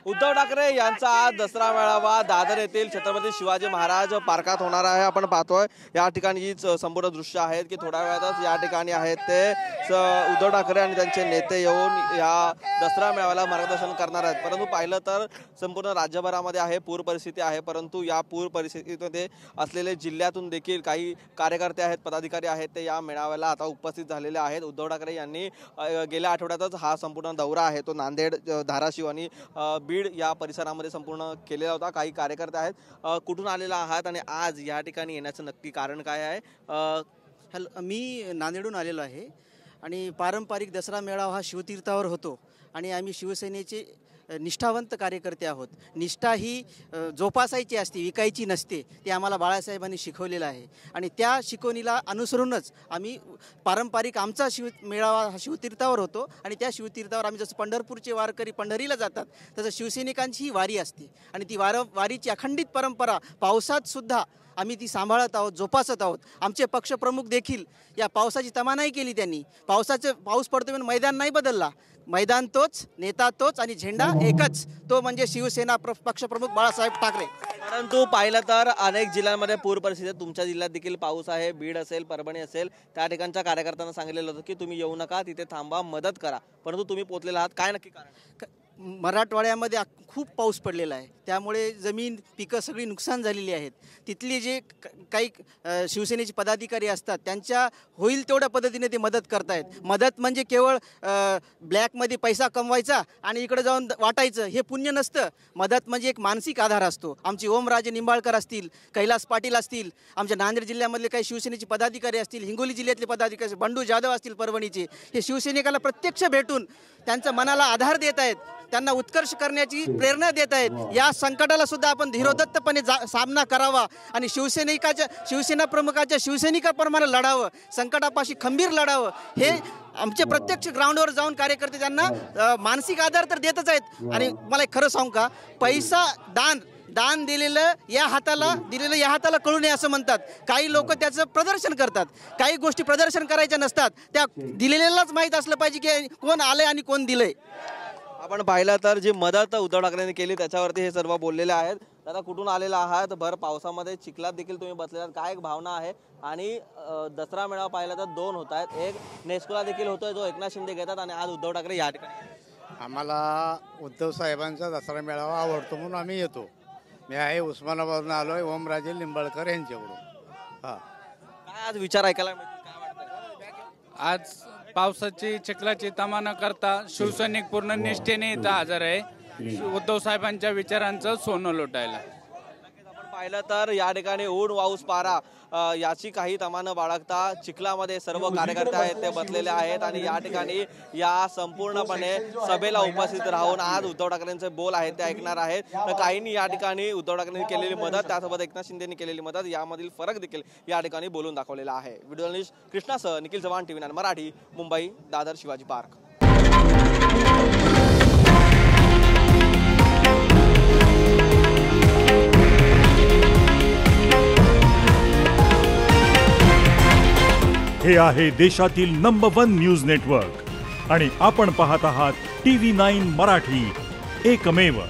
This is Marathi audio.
उद्धव ठाकरे यांचा आज दसरा मेळावा दादर येथील छत्रपती शिवाजी महाराज पार्कात होणार आहे। आपण पाहतोय या ठिकाणी संपूर्ण दृश्य आहेत की थोड्या वेळातच या ठिकाणी आहेत ते उद्धव ठाकरे आणि त्यांचे नेते येऊन या दसरा मेळाव्याला मार्गदर्शन करणार आहेत। परंतु पाहिलं तर संपूर्ण राज्यभरामध्ये आहे पूर परिस्थिती आहे, परंतु या पूर परिस्थितीमध्ये असलेले जिल्ह्यातून देखील काही कार्यकर्ते आहेत, पदाधिकारी आहेत ते या मेळाव्याला आता उपस्थित झालेले आहेत। उद्धव ठाकरे यांनी गेल्या आठवड्यातच हा संपूर्ण दौरा आहे तो नांदेड, धाराशिव आणि बीड या परिसरामध्ये संपूर्ण केलेला होता। काही कार्यकर्ते आहेत, कुठून आलेला आहात आणि आज या ठिकाणी येण्याचं नक्की कारण काय आहे? मी नांदेडून आलेलो आहे आणि पारंपरिक दसरा मेळावा हा शिवतीर्थावर होतो आणि आम्ही शिवसेनेचे निष्ठावंत कार्यकर्ते आहोत। निष्ठा ही जोपासायची असते, विकायची नसते, ते आम्हाला बाळासाहेबांनी शिकवलेलं आहे आणि त्या शिकवणीला अनुसरूनच आम्ही पारंपरिक आमचा मेळावा हा शिवतीर्थावर होतो आणि त्या शिवतीर्थावर आम्ही जसं पंढरपूरचे वारकरी पंढरीला जातात तसं शिवसैनिकांची ही वारी असते आणि ती वारीची अखंडित परंपरा पावसात सुद्धा आम्ही ती सांभाळत आहोत, जोपासत आहोत। आमचे पक्षप्रमुख देखील या पावसाची तमानाई केली, त्यांनी पाऊस पडतो म्हणून मैदान नाही बदलला, मैदान तोच, नेता तोच आणि झेंडा एकच, तो म्हणजे शिवसेना पक्षप्रमुख बाळासाहेब ठाकरे। परंतु पाहिलं तर अनेक जिल्ह्यांमध्ये पूर परिस्थिती, तुमच्या जिल्ह्यात देखील पाऊस आहे, बीड असेल, परभणी असेल, त्या ठिकाणच्या कार्यकर्त्यांना सांगितलेलं होतं की तुम्ही येऊ नका, तिथे थांबा, मदत करा, परंतु तुम्ही पोहोचलेला आहात, काय नक्की कारण? मराठवाड्यामध्ये खूप पाऊस पडलेला आहे, त्यामुळे जमीन पिकं सगळी नुकसान झालेली आहेत। तिथले जे काही शिवसेनेचे पदाधिकारी असतात त्यांच्या होईल तेवढ्या पद्धतीने ते मदत करतायत। मदत म्हणजे केवळ ब्लॅकमध्ये पैसा कमवायचा आणि इकडे जाऊन वाटायचं हे पुण्य नसतं। मदत म्हणजे एक मानसिक आधार असतो। आमचे ओमराजे निंबाळकर असतील, कैलास पाटील असतील, आमच्या नांदेड जिल्ह्यामधले काही शिवसेनेचे पदाधिकारी असतील, हिंगोली जिल्ह्यातले पदाधिकारी, बंडू जाधव असतील परभणीचे, हे शिवसैनिकाला प्रत्यक्ष भेटून त्यांच्या मनाला आधार देत आहेत, त्यांना उत्कर्ष करण्याची प्रेरणा देत आहेत। या संकटाला सुद्धा आपण धीरोदत्तपणे सामना करावा आणि शिवसेना प्रमुखाच्या शिवसैनिकाप्रमाणे लढावं, संकटापाशी खंबीर लढावं। हे आमचे प्रत्यक्ष ग्राउंडवर जाऊन कार्यकर्ते त्यांना मानसिक आधार तर देतच आहेत। आणि मला एक खरं सांगू का, पैसा दान दिलेलं या हाताला कळू नये असं म्हणतात। काही लोक त्याचं प्रदर्शन करतात, काही गोष्टी प्रदर्शन करायच्या नसतात, त्या दिलेल्यालाच माहीत असलं पाहिजे की कोण आलंय आणि कोण दिलंय। आपण पाहिलं तर जी मदत उद्धव ठाकरेंनी केली त्याच्यावरती हे सर्व बोललेले आहेत। दादा, कुठून आलेला आहात? भर पावसामध्ये चिखलात देखील तुम्ही बसलेलात, काय एक भावना आहे? आणि दसरा मेळावा पाहिला तर दोन होत आहेत, एक नेस्कोला देखील होतोय जो एकनाथ शिंदे घेतात आणि आज उद्धव ठाकरे या ठिकाणी। आम्हाला उद्धव साहेबांचा दसरा मेळावा आवडतो म्हणून आम्ही येतो। मी आहे उस्मानाबादून आलोय, ओमराजे निंबाळकर यांच्याकडून। काय आज विचार ऐकायला मिळतील, काय वाटतं? आज पावसाची चिखलाची तमा न करता शिवसैनिक पूर्ण निष्ठेने इथं हजर आहे उद्धव साहेबांच्या विचारांचं सोनं लोटायला। आपण पाहिलं तर या ठिकाणी ऊन पाऊस पारा याची काही तमा न बाळगता चिखलामध्ये सर्व कार्यकर्ते आहेत ते बसलेले आहेत आणि या ठिकाणी या संपूर्णपणे सभेला उपस्थित राहून आज उद्धव ठाकरेंचे बोल आहेत ते ऐकणार आहेत। तर काहींनी या ठिकाणी उद्धव ठाकरेंनी केलेली मदत, त्यासोबत एकनाथ शिंदेनी केलेली मदत यामधील फरक देखील या ठिकाणी बोलून दाखवलेला आहे। व्हिडिओ जर्नलिस्ट कृष्णासह निखिल चव्हाण, TV9 मराठी, मुंबई, दादर शिवाजी पार्क। हे आहे देशातील नंबर 1 न्यूज नेटवर्क आणि आपण पाहत आहात TV9 मराठी, एकमेव।